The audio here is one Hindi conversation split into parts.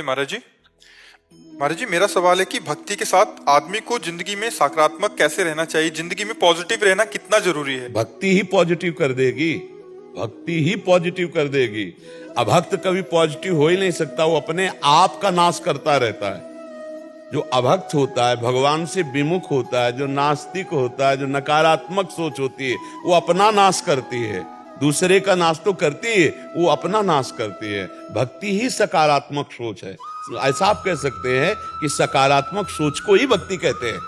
महाराज जी, मेरा सवाल है कि भक्ति के साथ आदमी को जिंदगी में सकारात्मक कैसे रहना चाहिए? जिंदगी में पॉजिटिव रहना कितना जरूरी है? भक्ति ही पॉजिटिव कर देगी, भक्ति ही पॉजिटिव कर देगी। अभक्त कभी पॉजिटिव हो ही नहीं सकता, वो अपने आप का नाश करता रहता है। जो अभक्त होता है, भगवान से विमुख होता है, जो नास्तिक होता है, जो नकारात्मक सोच होती है, वो अपना नाश करती है। दूसरे का नाश तो करती है, वो अपना नाश करती है। भक्ति ही सकारात्मक सोच है। ऐसा आप कह सकते हैं कि सकारात्मक सोच को ही भक्ति कहते हैं,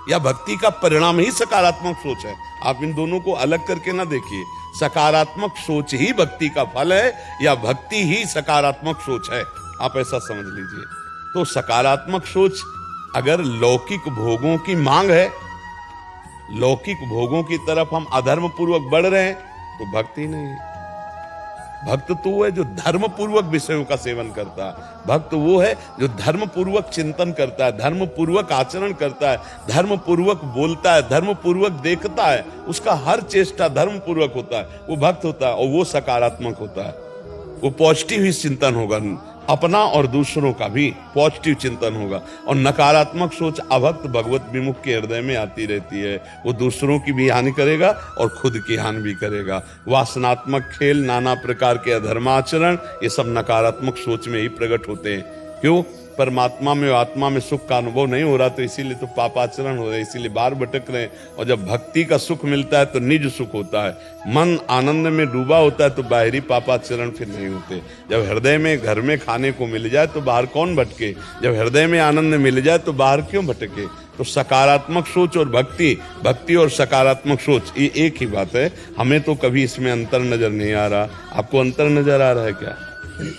या भक्ति का परिणाम ही सकारात्मक सोच है। आप इन दोनों को अलग करके ना देखिए। सकारात्मक सोच ही भक्ति का फल है, या भक्ति ही सकारात्मक सोच है, आप ऐसा समझ लीजिए। तो सकारात्मक सोच अगर लौकिक भोगों की मांग है, लौकिक भोगों की तरफ हम अधर्म पूर्वक बढ़ रहे हैं, तो भक्ति नहीं है। भक्त तो वो है जो धर्म पूर्वक विषयों का सेवन करता है। भक्त वो है जो धर्म पूर्वक चिंतन करता है, धर्म पूर्वक आचरण करता है, धर्म पूर्वक बोलता है, धर्म पूर्वक देखता है, उसका हर चेष्टा धर्म पूर्वक होता है, वो भक्त होता है। और वो सकारात्मक होता है, वो पॉजिटिव ही चिंतन होगा, अपना और दूसरों का भी पॉजिटिव चिंतन होगा। और नकारात्मक सोच अभक्त भगवत विमुख के हृदय में आती रहती है, वो दूसरों की भी हानि करेगा और खुद की हानि भी करेगा। वासनात्मक खेल, नाना प्रकार के अधर्माचरण, ये सब नकारात्मक सोच में ही प्रकट होते हैं। क्यों? परमात्मा में, आत्मा में सुख का अनुभव नहीं हो रहा, तो इसीलिए तो पापाचरण हो रहे, इसीलिए बाहर भटक रहे हैं। और जब भक्ति का सुख मिलता है तो निज सुख होता है, मन आनंद में डूबा होता है, तो बाहरी पापाचरण फिर नहीं होते। जब हृदय में, घर में खाने को मिल जाए तो बाहर कौन भटके? जब हृदय में आनंद मिल जाए तो बाहर क्यों भटके? तो सकारात्मक सोच और भक्ति, भक्ति और सकारात्मक सोच, ये एक ही बात है। हमें तो कभी इसमें अंतर नजर नहीं आ रहा। आपको अंतर नजर आ रहा है क्या?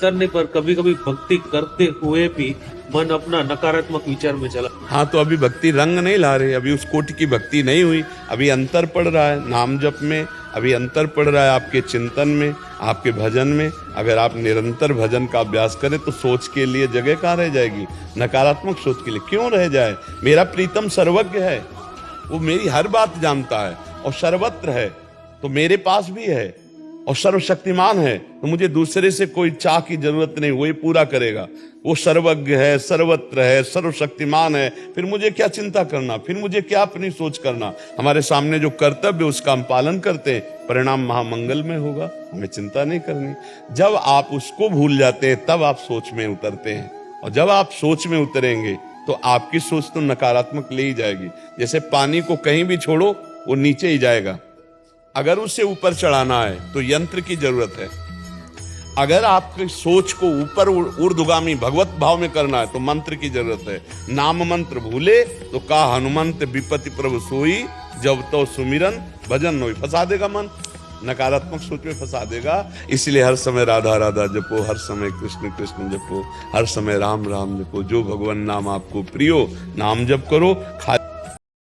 करने पर कभी कभी भक्ति करते हुए भी मन अपना नकारात्मक विचार में चला। हाँ, तो अभी भक्ति रंग नहीं ला रही, अभी उस कोटि की भक्ति नहीं हुई। अभी अंतर पड़ रहा है नाम जप में, अभी अंतर पड़ रहा है आपके चिंतन में, आपके भजन में। अगर आप निरंतर भजन का अभ्यास करें तो सोच के लिए जगह कहाँ रह जाएगी? नकारात्मक सोच के लिए क्यों रह जाए? मेरा प्रीतम सर्वज्ञ है, वो मेरी हर बात जानता है और सर्वत्र है, तो मेरे पास भी है और सर्वशक्तिमान है, तो मुझे दूसरे से कोई चाह की जरूरत नहीं, वही पूरा करेगा। वो सर्वज्ञ है, सर्वत्र है, सर्वशक्तिमान है, फिर मुझे क्या चिंता करना? फिर मुझे क्या अपनी सोच करना? हमारे सामने जो कर्तव्य उसका हम पालन करते हैं, परिणाम महामंगल में होगा, हमें चिंता नहीं करनी। जब आप उसको भूल जाते हैं तब आप सोच में उतरते हैं, और जब आप सोच में उतरेंगे तो आपकी सोच तो नकारात्मक ले ही जाएगी। जैसे पानी को कहीं भी छोड़ो वो नीचे ही जाएगा, अगर उसे ऊपर चढ़ाना है तो यंत्र की जरूरत है। अगर आपकी सोच को ऊपर ऊर्ध्वगामी भगवत भाव में करना है तो मंत्र की जरूरत है। नाम मंत्र भूले तो का हनुमंत विपत्ति प्रभु सोई, जब तो सुमिरन भजन नोई। फंसा देगा मन, नकारात्मक सोच में फंसा देगा। इसलिए हर समय राधा राधा जपो, हर समय कृष्ण कृष्ण जपो, हर समय राम राम जपो। जो भगवान नाम आपको प्रियो, नाम जप करो।